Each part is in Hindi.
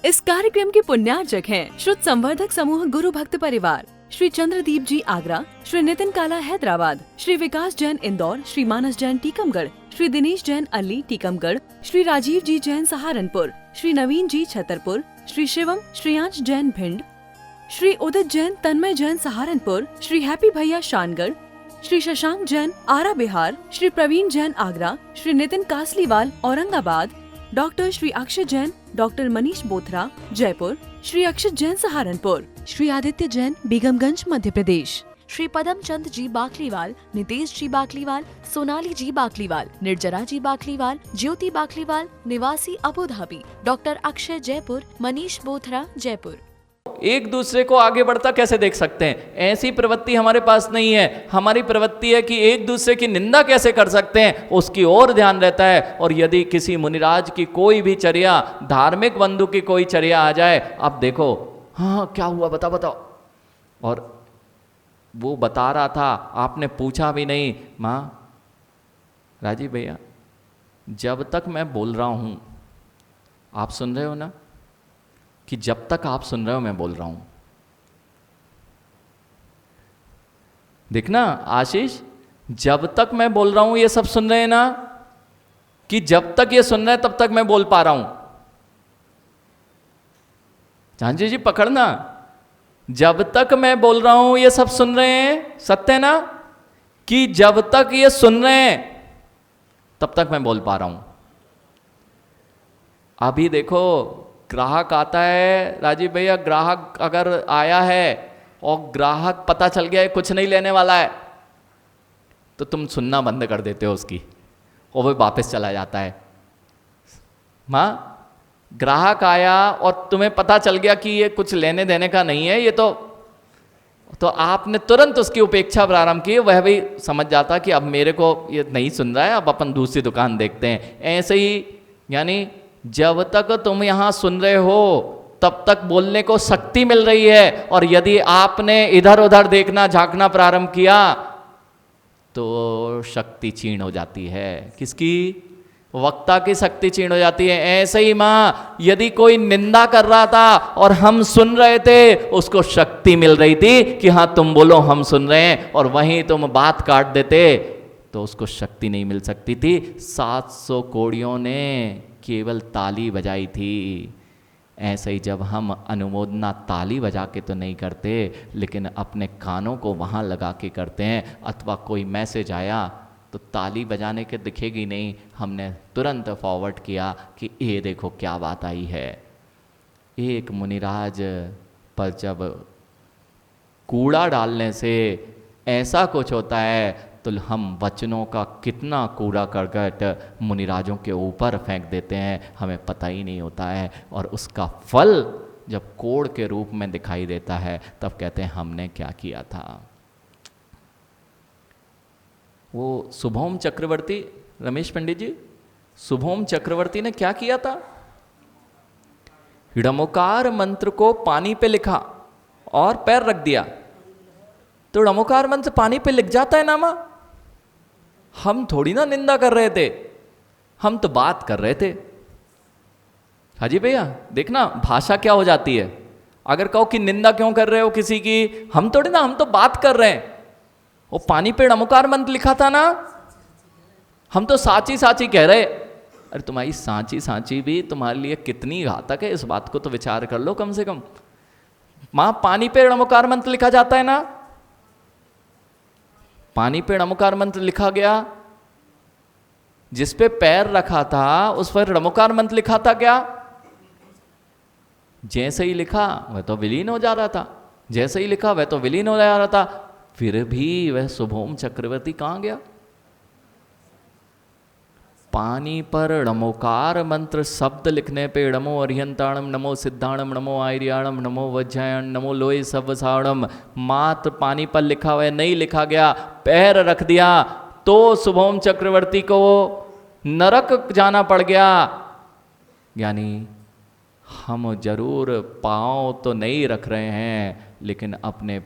इस कार्यक्रम के पुण्यार्चक हैं श्रुत संवर्धक समूह गुरु भक्त परिवार, श्री चंद्रदीप जी आगरा, श्री नितिन काला हैदराबाद, श्री विकास जैन इंदौर, श्री मानस जैन टीकमगढ़, श्री दिनेश जैन अल्ली टीकमगढ़, श्री राजीव जी जैन सहारनपुर, श्री नवीन जी छतरपुर, श्री शिवम श्रेयांश जैन भिंड, श्री उदित जैन तन्मय जैन सहारनपुर, श्री हैप्पी भैया शानगढ़, श्री शशांक जैन आरा बिहार, श्री प्रवीण जैन आगरा, श्री नितिन कासलीवाल औरंगाबाद, डॉक्टर श्री अक्षय जैन, डॉक्टर मनीष बोथरा जयपुर, श्री अक्षत जैन सहारनपुर, श्री आदित्य जैन बेगमगंज मध्य प्रदेश, श्री पदम चंद जी बाकलीवाल, नितेश जी बाकलीवाल, सोनाली जी बाकलीवाल, निर्जरा जी बाकलीवाल, ज्योति बाकलीवाल निवासी Abu Dhabi, doctor Akshay Jaipur, Manish Bothra Jaipur. एक दूसरे को आगे बढ़ता कैसे देख सकते हैं? ऐसी प्रवृत्ति हमारे पास नहीं है। हमारी प्रवृत्ति है कि एक दूसरे की निंदा कैसे कर सकते हैं, उसकी ओर ध्यान रहता है। और यदि किसी मुनिराज की कोई भी चर्या, धार्मिक बंधु की कोई चर्या आ जाए, अब देखो हाँ क्या हुआ बताओ बताओ, और वो बता रहा था, आपने पूछा भी नहीं, माँ राजीव भैया जब तक मैं बोल रहा हूं आप सुन रहे हो ना, कि जब तक आप सुन रहे हो मैं बोल रहा हूं। देखना आशीष, जब तक मैं बोल रहा हूं ये सब सुन रहे हैं ना, कि जब तक ये सुन रहे हैं तब तक मैं बोल पा रहा हूं। झांझी जी पकड़ना, जब तक मैं बोल रहा हूं ये सब सुन रहे हैं, सत्य है ना, कि जब तक ये सुन रहे हैं तब तक मैं बोल पा रहा हूं। अभी देखो ग्राहक आता है राजीव भैया, ग्राहक अगर आया है और ग्राहक पता चल गया है कुछ नहीं लेने वाला है, तो तुम सुनना बंद कर देते हो उसकी, और वो वापस चला जाता है। माँ ग्राहक आया और तुम्हें पता चल गया कि ये कुछ लेने देने का नहीं है, ये तो आपने तुरंत उसकी उपेक्षा प्रारंभ की। वह भी समझ जाता कि अब मेरे को ये नहीं सुन रहा है, अब अपन दूसरी दुकान देखते हैं। ऐसे ही यानी जब तक तुम यहां सुन रहे हो तब तक बोलने को शक्ति मिल रही है, और यदि आपने इधर उधर देखना झांकना प्रारंभ किया तो शक्ति क्षीण हो जाती है। किसकी? वक्ता की शक्ति क्षीण हो जाती है। ऐसे ही मां यदि कोई निंदा कर रहा था और हम सुन रहे थे, उसको शक्ति मिल रही थी कि हाँ तुम बोलो हम सुन रहे हैं, और वहीं तुम बात काट देते तो उसको शक्ति नहीं मिल सकती थी। 700 कोड़ियों ने केवल ताली बजाई थी। ऐसे ही जब हम अनुमोदना ताली बजा के तो नहीं करते, लेकिन अपने कानों को वहाँ लगा के करते हैं। अथवा कोई मैसेज आया तो ताली बजाने के दिखेगी नहीं, हमने तुरंत फॉरवर्ड किया कि ये देखो क्या बात आई है। एक मुनिराज पर जब कूड़ा डालने से ऐसा कुछ होता है, तो हम वचनों का कितना कूड़ा करकट मुनिराजों के ऊपर फेंक देते हैं, हमें पता ही नहीं होता है। और उसका फल जब कोड़ के रूप में दिखाई देता है, तब कहते हैं हमने क्या किया था। वो शुभोम चक्रवर्ती, रमेश पंडित जी, शुभोम चक्रवर्ती ने क्या किया था? ड़मोकार मंत्र को पानी पे लिखा और पैर रख दिया, तो ड़मोकार मंत्र पानी पे लिख जाता है ना मां। हम थोड़ी ना निंदा कर रहे थे, हम तो बात कर रहे थे। हाजी भैया देखना भाषा क्या हो जाती है। अगर कहो कि निंदा क्यों कर रहे हो किसी की, हम थोड़ी ना, हम तो बात कर रहे हैं। वो पानी पे ड़मोकार मंत्र लिखा था ना, हम तो साची साची कह रहे। अरे तुम्हारी साची साची भी तुम्हारे लिए कितनी घातक है, इस बात को तो विचार कर लो कम से कम। मां पानी पे ड़मोकार मंत्र लिखा जाता है ना, पानी पे ड़मोकार मंत्र लिखा गया, जिस पे पैर रखा था उस पर ड़मोकार मंत्र लिखा था क्या? जैसे ही लिखा वह तो विलीन हो जा रहा था, जैसे ही लिखा वह तो विलीन हो जा रहा था। फिर भी वह शुभोम चक्रवर्ती कहां गया? पानी पर ड़मोकार मंत्र शब्द लिखने पे ड़मो अरिहंताणम, नमो सिद्धाणम, नमो आर्याणम, नमो वज्रायण, नमो लोय सवसाणम, मात्र पानी पर लिखा हुआ नहीं लिखा गया, पैर रख दिया तो शुभोम चक्रवर्ती को नरक जाना पड़ गया। यानी हम जरूर पांव तो नहीं रख रहे हैं, लेकिन अपने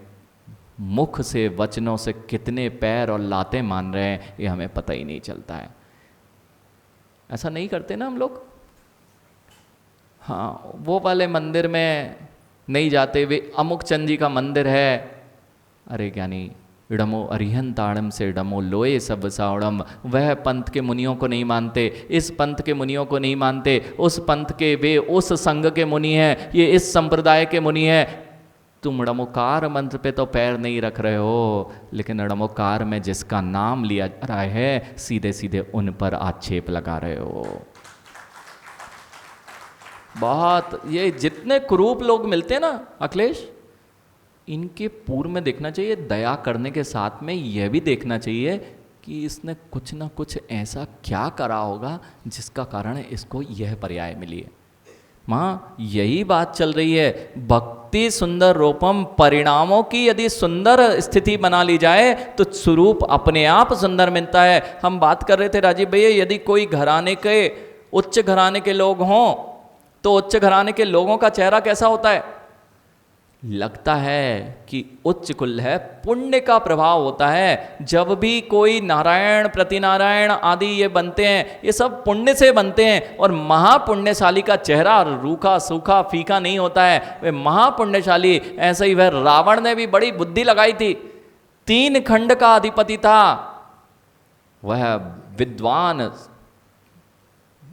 मुख से वचनों से कितने पैर और लातें मान रहे हैं ये हमें पता ही नहीं चलता है। ऐसा नहीं करते ना हम लोग। हाँ वो वाले मंदिर में नहीं जाते, वे अमुक चंद जी का मंदिर है। अरे ज्ञानी, इडमो अरिहन ताड़म से इडमो लोए सब सावड़म, वह पंथ के मुनियों को नहीं मानते, इस पंथ के मुनियों को नहीं मानते, उस पंथ के वे उस संघ के मुनि हैं, ये इस संप्रदाय के मुनि हैं। तुम ड़मोकार मंत्र पे तो पैर नहीं रख रहे हो, लेकिन ड़मोकार में जिसका नाम लिया जा रहा है सीधे सीधे उन पर आक्षेप लगा रहे हो। बहुत ये जितने कुरूप लोग मिलते हैं ना अखिलेश, इनके पूर्व में देखना चाहिए, दया करने के साथ में यह भी देखना चाहिए कि इसने कुछ ना कुछ ऐसा क्या करा होगा जिसका कारण इसको यह पर्याय मिली है। माँ यही बात चल रही है, भक्ति सुंदर रूपम, परिणामों की यदि सुंदर स्थिति बना ली जाए तो स्वरूप अपने आप सुंदर मिलता है। हम बात कर रहे थे राजीव भैया, यदि कोई घराने के उच्च घराने के लोग हों तो उच्च घराने के लोगों का चेहरा कैसा होता है? लगता है कि उच्च कुल है, पुण्य का प्रभाव होता है। जब भी कोई नारायण प्रतिनारायण आदि ये बनते हैं, ये सब पुण्य से बनते हैं। और महापुण्यशाली का चेहरा रूखा सूखा फीका नहीं होता है, वे महापुण्यशाली। ऐसे ही वह रावण ने भी बड़ी बुद्धि लगाई थी, 3 खंड का अधिपति था, वह विद्वान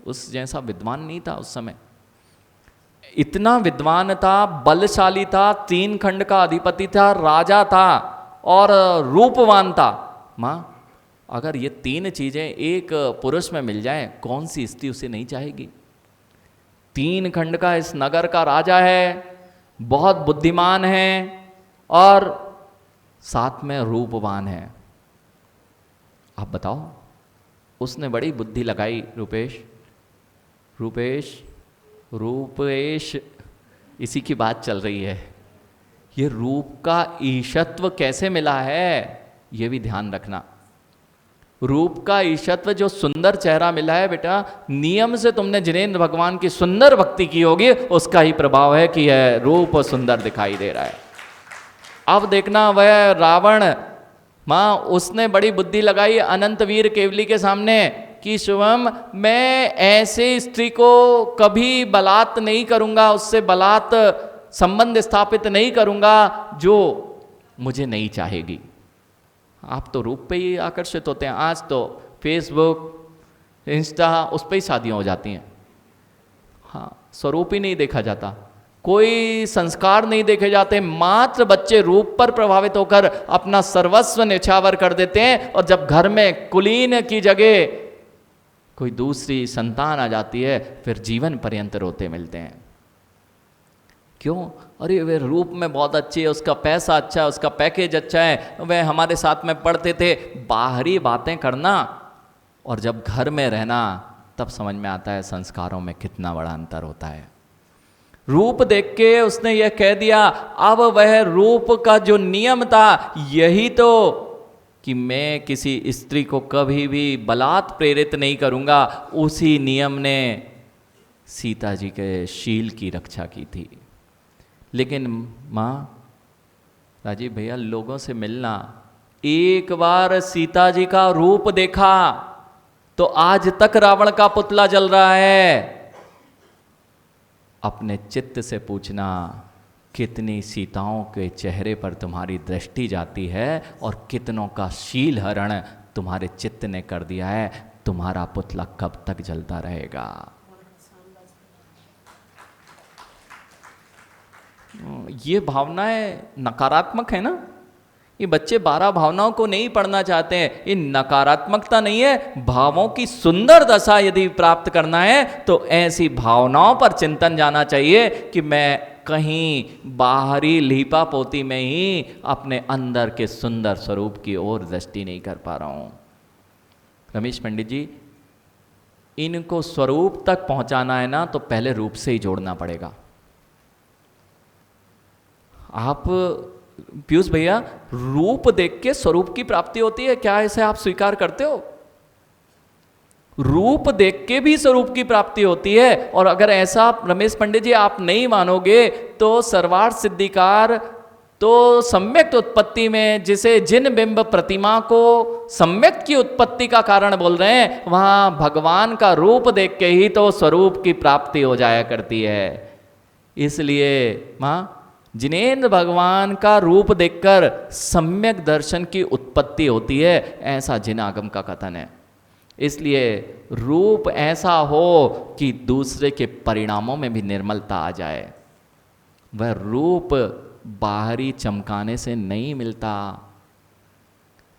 उस जैसा विद्वान नहीं था उस समय, इतना विद्वान था, बलशाली था, 3 खंड का अधिपति था, राजा था और रूपवान था। माँ अगर ये 3 चीजें एक पुरुष में मिल जाएं, कौन सी स्त्री उसे नहीं चाहेगी? 3 खंड का इस नगर का राजा है, बहुत बुद्धिमान है और साथ में रूपवान है। आप बताओ, उसने बड़ी बुद्धि लगाई। रूपेश इसी की बात चल रही है। ये रूप का ईशत्व कैसे मिला है ये भी ध्यान रखना। रूप का ईशत्व जो सुंदर चेहरा मिला है बेटा, नियम से तुमने जिनेंद्र भगवान की सुंदर भक्ति की होगी, उसका ही प्रभाव है कि यह रूप सुंदर दिखाई दे रहा है। अब देखना वह रावण, माँ उसने बड़ी बुद्धि लगाई अनंतवीर केवली के सामने कि शुभम मैं ऐसे स्त्री को कभी बलात् नहीं करूंगा, उससे बलात् संबंध स्थापित नहीं करूंगा जो मुझे नहीं चाहेगी। आप तो रूप पे ही आकर्षित होते हैं, आज तो फेसबुक इंस्टा उस पे ही शादियां हो जाती हैं। हाँ स्वरूप ही नहीं देखा जाता, कोई संस्कार नहीं देखे जाते, मात्र बच्चे रूप पर प्रभावित होकर अपना सर्वस्व न्यौछावर कर देते हैं। और जब घर में कुलीन की जगह कोई दूसरी संतान आ जाती है, फिर जीवन पर्यंत रोते मिलते हैं। क्यों? अरे वे रूप में बहुत अच्छी है, उसका पैसा अच्छा है, उसका पैकेज अच्छा है, वह हमारे साथ में पढ़ते थे। बाहरी बातें करना और जब घर में रहना तब समझ में आता है संस्कारों में कितना बड़ा अंतर होता है। रूप देख के उसने यह कह दिया, अब वह रूप का जो नियम था यही तो कि मैं किसी स्त्री को कभी भी बलात् प्रेरित नहीं करूंगा, उसी नियम ने सीता जी के शील की रक्षा की थी। लेकिन माँ राजीव भैया, लोगों से मिलना, एक बार सीता जी का रूप देखा तो आज तक रावण का पुतला जल रहा है। अपने चित्त से पूछना, कितनी सीताओं के चेहरे पर तुम्हारी दृष्टि जाती है और कितनों का शील हरण तुम्हारे चित्त ने कर दिया है। तुम्हारा पुतला कब तक जलता रहेगा? ये भावनाएं नकारात्मक है ना। ये बच्चे 12 भावनाओं को नहीं पढ़ना चाहते हैं, ये नकारात्मकता नहीं है। भावों की सुंदर दशा यदि प्राप्त करना है तो ऐसी भावनाओं पर चिंतन जाना चाहिए कि मैं कहीं बाहरी लीपा पोती में ही अपने अंदर के सुंदर स्वरूप की ओर दृष्टि नहीं कर पा रहा हूं। रमेश पंडित जी, इनको स्वरूप तक पहुंचाना है ना तो पहले रूप से ही जोड़ना पड़ेगा। आप पीयूष भैया, रूप देख के स्वरूप की प्राप्ति होती है, क्या इसे आप स्वीकार करते हो? रूप देख के भी स्वरूप की प्राप्ति होती है। और अगर ऐसा रमेश पंडित जी आप नहीं मानोगे तो सर्वार्थ सिद्धिकार तो सम्यक्त उत्पत्ति में जिसे जिन बिंब प्रतिमा को सम्यक्त की उत्पत्ति का कारण बोल रहे हैं, वहां भगवान का रूप देख के ही तो स्वरूप की प्राप्ति हो जाया करती है। इसलिए जिनेंद्र भगवान का रूप देखकर सम्यक दर्शन की उत्पत्ति होती है, ऐसा जिन आगम का कथन है। इसलिए रूप ऐसा हो कि दूसरे के परिणामों में भी निर्मलता आ जाए। वह रूप बाहरी चमकाने से नहीं मिलता।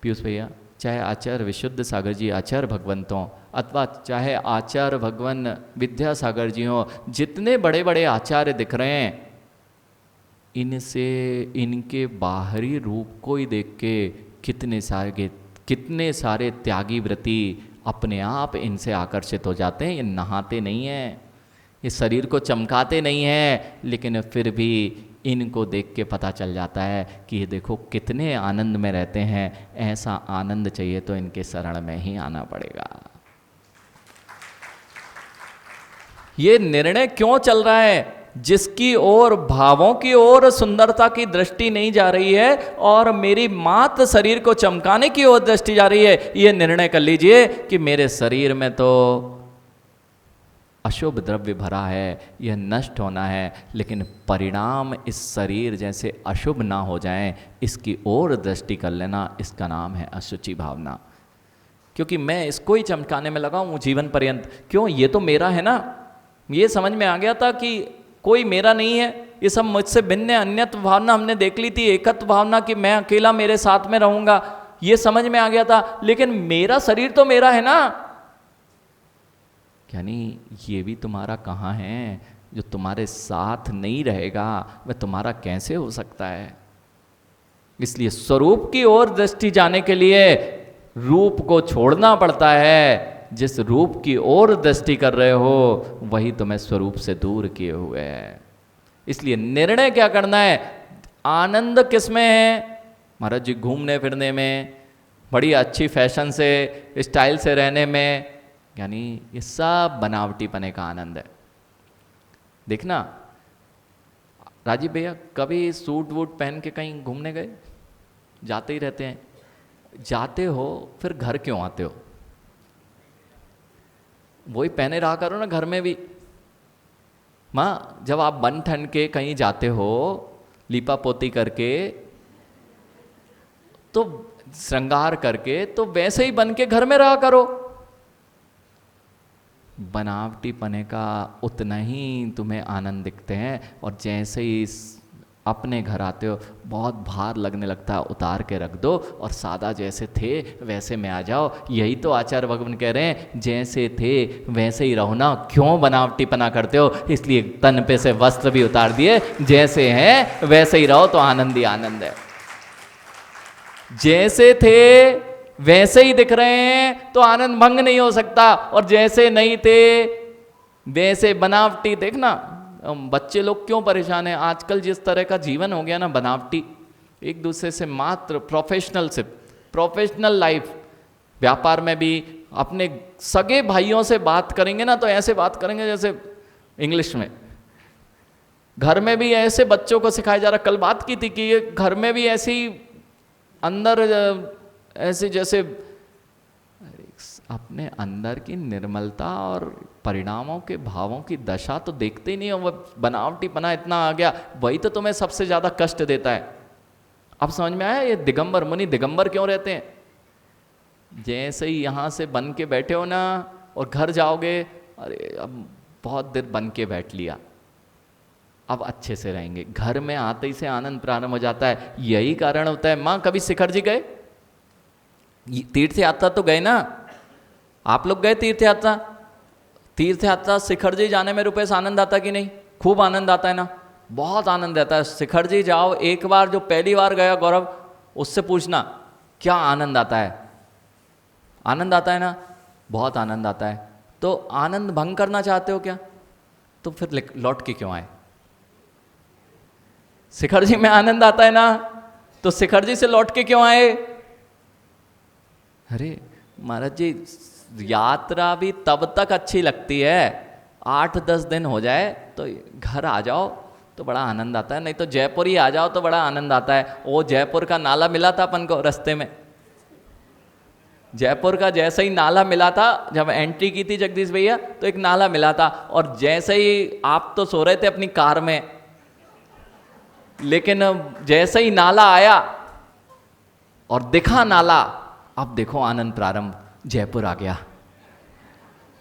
पीयूष भैया, चाहे आचार्य विशुद्ध सागर जी आचार्य भगवंत हों, अथवा चाहे आचार्य भगवान विद्यासागर जी हों, जितने बड़े बड़े आचार्य दिख रहे हैं, इनसे इनके बाहरी रूप को ही देख के कितने सारे त्यागी व्रती अपने आप इनसे आकर्षित हो जाते हैं। ये नहाते नहीं हैं, ये शरीर को चमकाते नहीं हैं, लेकिन फिर भी इनको देख के पता चल जाता है कि ये देखो कितने आनंद में रहते हैं। ऐसा आनंद चाहिए तो इनके शरण में ही आना पड़ेगा। ये निर्णय क्यों चल रहा है? जिसकी ओर भावों की ओर सुंदरता की दृष्टि नहीं जा रही है और मेरी मात्र शरीर को चमकाने की ओर दृष्टि जा रही है, ये निर्णय कर लीजिए कि मेरे शरीर में तो अशुभ द्रव्य भरा है, यह नष्ट होना है, लेकिन परिणाम इस शरीर जैसे अशुभ ना हो जाएं, इसकी ओर दृष्टि कर लेना, इसका नाम है अशुचि भावना। क्योंकि मैं इसको ही चमकाने में लगा हूँ जीवन पर्यंत। क्यों? ये तो मेरा है ना। ये समझ में आ गया था कि कोई मेरा नहीं है, ये सब मुझसे भिन्न है। अन्यत्व भावना हमने देख ली थी, एकत्व भावना कि मैं अकेला मेरे साथ में रहूंगा, ये समझ में आ गया था। लेकिन मेरा शरीर तो मेरा है ना। यानी ये भी तुम्हारा कहाँ है? जो तुम्हारे साथ नहीं रहेगा वह तुम्हारा कैसे हो सकता है? इसलिए स्वरूप की ओर दृष्टि जाने के लिए रूप को छोड़ना पड़ता है। जिस रूप की ओर दृष्टि कर रहे हो वही तुम्हें स्वरूप से दूर किए हुए है। इसलिए निर्णय क्या करना है? आनंद किस में है? महाराज जी, घूमने फिरने में, बड़ी अच्छी फैशन से, स्टाइल से रहने में, यानी ये सब बनावटी पने का आनंद है। देखना राजीव भैया, कभी सूट वूट पहन के कहीं घूमने गए? जाते ही रहते हैं। जाते हो फिर घर क्यों आते हो? वही पहने रहा करो ना घर में भी। माँ, जब आप बन ठन के कहीं जाते हो लीपा पोती करके, तो श्रृंगार करके, तो वैसे ही बन के घर में रहा करो। बनावटी पने का उतना ही तुम्हें आनंद दिखते हैं, और जैसे ही अपने घर आते हो बहुत भार लगने लगता है, उतार के रख दो और सादा जैसे थे वैसे में आ जाओ। यही तो आचार्य भगवान कह रहे हैं, जैसे थे वैसे ही रहो ना, क्यों बनावटी पना करते हो? इसलिए तन पे से वस्त्र भी उतार दिए, जैसे हैं वैसे ही रहो तो आनंद ही आनंद है। जैसे थे वैसे ही दिख रहे हैं तो आनंद भंग नहीं हो सकता, और जैसे नहीं थे वैसे बनावटी। देखना बच्चे लोग क्यों परेशान हैं आजकल? जिस तरह का जीवन हो गया ना बनावटी, एक दूसरे से मात्र प्रोफेशनल लाइफ, व्यापार में भी अपने सगे भाइयों से बात करेंगे ना तो ऐसे बात करेंगे जैसे इंग्लिश में। घर में भी ऐसे बच्चों को सिखाया जा रहा। कल बात की थी कि ये घर में भी ऐसी अंदर ऐसे जैसे अपने अंदर की निर्मलता और परिणामों के भावों की दशा तो देखते ही नहीं हो। वह बनावटीपना इतना आ गया, वही तो तुम्हें सबसे ज़्यादा कष्ट देता है। अब समझ में आया ये दिगंबर मुनि दिगंबर क्यों रहते हैं? जैसे ही यहाँ से बन के बैठे हो ना और घर जाओगे, अरे अब बहुत देर बन के बैठ लिया, अब अच्छे से रहेंगे। घर में आते ही से आनंद प्रारंभ हो जाता है। यही कारण होता है। माँ, कभी शिखर जी गए? तीर्थ यात्रा तो गए ना आप लोग? गए तीर्थ यात्रा? तीर्थ यात्रा शिखर जी जाने में रुपये से आनंद आता कि नहीं? खूब आनंद आता है ना, बहुत आनंद आता है। शिखर जी जाओ एक बार, जो पहली बार गया गौरव, उससे पूछना क्या आनंद आता है। आनंद आता है ना, बहुत आनंद आता है। तो आनंद भंग करना चाहते हो क्या? तो फिर लौट के क्यों आए? शिखर जी में आनंद आता है ना, तो शिखर जी से लौट के क्यों आए? अरे महाराज जी, यात्रा भी तब तक अच्छी लगती है, 8-10 दिन हो जाए तो घर आ जाओ तो बड़ा आनंद आता है, नहीं तो जयपुर ही आ जाओ तो बड़ा आनंद आता है। वो जयपुर का नाला मिला था अपन को रास्ते में, जयपुर का जैसे ही नाला मिला था, जब एंट्री की थी जगदीश भैया तो एक नाला मिला था, और जैसे ही आप तो सो रहे थे अपनी कार में, लेकिन जैसे ही नाला आया और दिखा नाला, अब देखो आनंद प्रारंभ, जयपुर आ गया।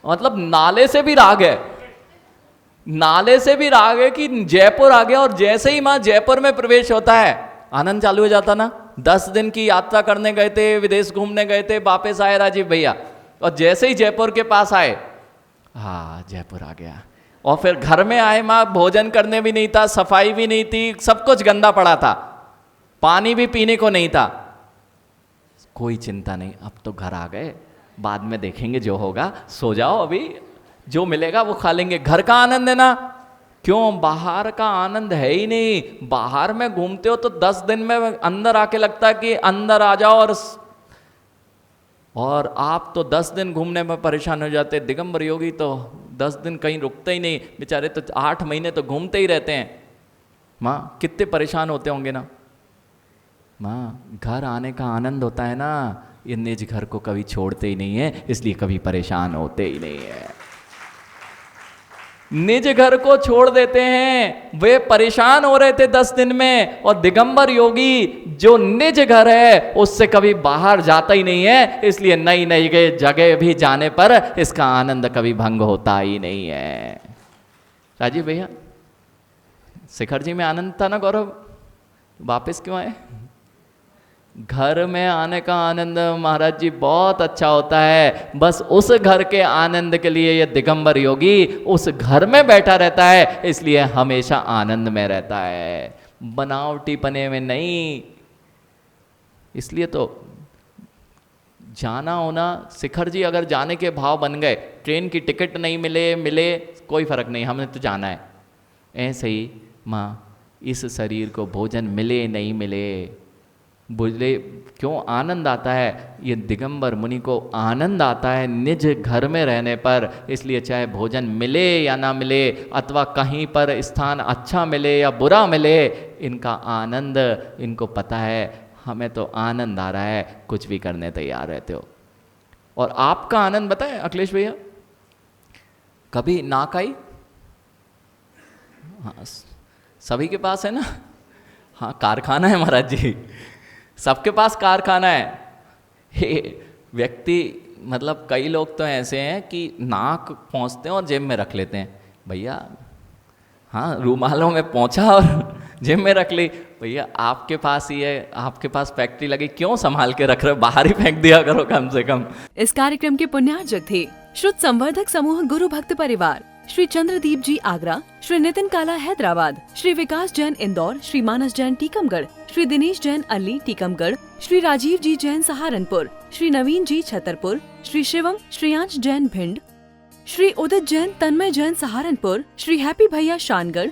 मतलब नाले से भी राग है, नाले से भी राग है कि जयपुर आ गया, और जैसे ही मां जयपुर में प्रवेश होता है आनंद चालू हो जाता ना। 10 दिन की यात्रा करने गए थे, विदेश घूमने गए थे, वापस आए राजीव भैया, और जैसे ही जयपुर के पास आए, हाँ जयपुर आ गया। और फिर घर में आए माँ, भोजन करने भी नहीं था, सफाई भी नहीं थी, सब कुछ गंदा पड़ा था, पानी भी पीने को नहीं था। कोई चिंता नहीं, अब तो घर आ गए, बाद में देखेंगे जो होगा, सो जाओ, अभी जो मिलेगा वो खा लेंगे। घर का आनंद है ना, क्यों बाहर का आनंद है ही नहीं। बाहर में घूमते हो तो 10 दिन में अंदर आके लगता है कि अंदर आ जाओ, और आप तो 10 दिन घूमने में परेशान हो जाते। दिगंबर योगी तो 10 दिन कहीं रुकते ही नहीं, बेचारे तो 8 महीने तो घूमते ही रहते हैं। माँ कितने परेशान होते होंगे ना। माँ घर आने का आनंद होता है ना, ये निज घर को कभी छोड़ते ही नहीं है, इसलिए कभी परेशान होते ही नहीं है। निज घर को छोड़ देते हैं, वे परेशान हो रहे थे 10 दिन में, और दिगंबर योगी जो निज घर है उससे कभी बाहर जाता ही नहीं है, इसलिए नई नई जगह भी जाने पर इसका आनंद कभी भंग होता ही नहीं है। राजीव भैया, शिखर जी में आनंद था ना गौरव, वापस क्यों आए? घर में आने का आनंद महाराज जी बहुत अच्छा होता है, बस उस घर के आनंद के लिए ये दिगंबर योगी उस घर में बैठा रहता है, इसलिए हमेशा आनंद में रहता है, बनावटीपने में नहीं। इसलिए तो जाना होना, शिखर जी अगर जाने के भाव बन गए, ट्रेन की टिकट नहीं मिले कोई फर्क नहीं, हमने तो जाना है। ऐसे ही माँ इस शरीर को भोजन मिले नहीं मिले, बुझले क्यों आनंद आता है। ये दिगंबर मुनि को आनंद आता है निज घर में रहने पर, इसलिए चाहे भोजन मिले या ना मिले, अथवा कहीं पर स्थान अच्छा मिले या बुरा मिले, इनका आनंद, इनको पता है हमें तो आनंद आ रहा है, कुछ भी करने तैयार रहते हो। और आपका आनंद बताए अखिलेश भैया, कभी नाक आई? हाँ सभी के पास है ना, हाँ कारखाना है महाराज जी, सबके पास कारखाना है। व्यक्ति मतलब कई लोग तो ऐसे हैं कि नाक पहुँचते हैं और जेब में रख लेते हैं। भैया हाँ रूमालों में पहुँचा और जेब में रख ली। भैया आपके पास ही है, आपके पास फैक्ट्री लगी, क्यों संभाल के रख रहे हो, बाहर ही फेंक दिया करो कम से कम। इस कार्यक्रम के पुण्यार्जक थे शुद्ध संवर्धक समूह गुरु भक्त परिवार, श्री चंद्रदीप जी आगरा, श्री नितिन काला हैदराबाद, श्री विकास जैन इंदौर, श्री मानस जैन टीकमगढ़, श्री दिनेश जैन अल्ली टीकमगढ़, श्री राजीव जी जैन सहारनपुर, श्री नवीन जी छतरपुर, श्री शिवम श्रीयांश जैन भिंड, श्री उदित जैन तन्मय जैन सहारनपुर, श्री हैप्पी भैया शानगढ़,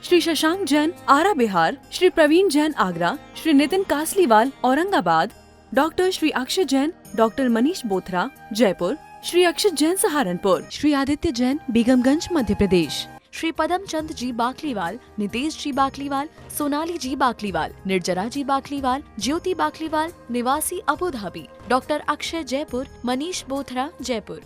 श्री शशांक जैन आरा बिहार, श्री प्रवीण जैन आगरा, श्री नितिन कासलीवाल औरंगाबाद, डॉक्टर श्री अक्षय जैन, डॉक्टर मनीष बोथरा जयपुर, श्री अक्षत जैन सहारनपुर, श्री आदित्य जैन बेगमगंज मध्य प्रदेश, श्री पदम चंद जी बाकलीवाल, नितेश जी बाकलीवाल, सोनाली जी बाकलीवाल, निर्जरा जी बाकलीवाल, ज्योति बाकलीवाल निवासी Abu Dhabi, doctor Akshay Jaipur, Manish Bothra Jaipur.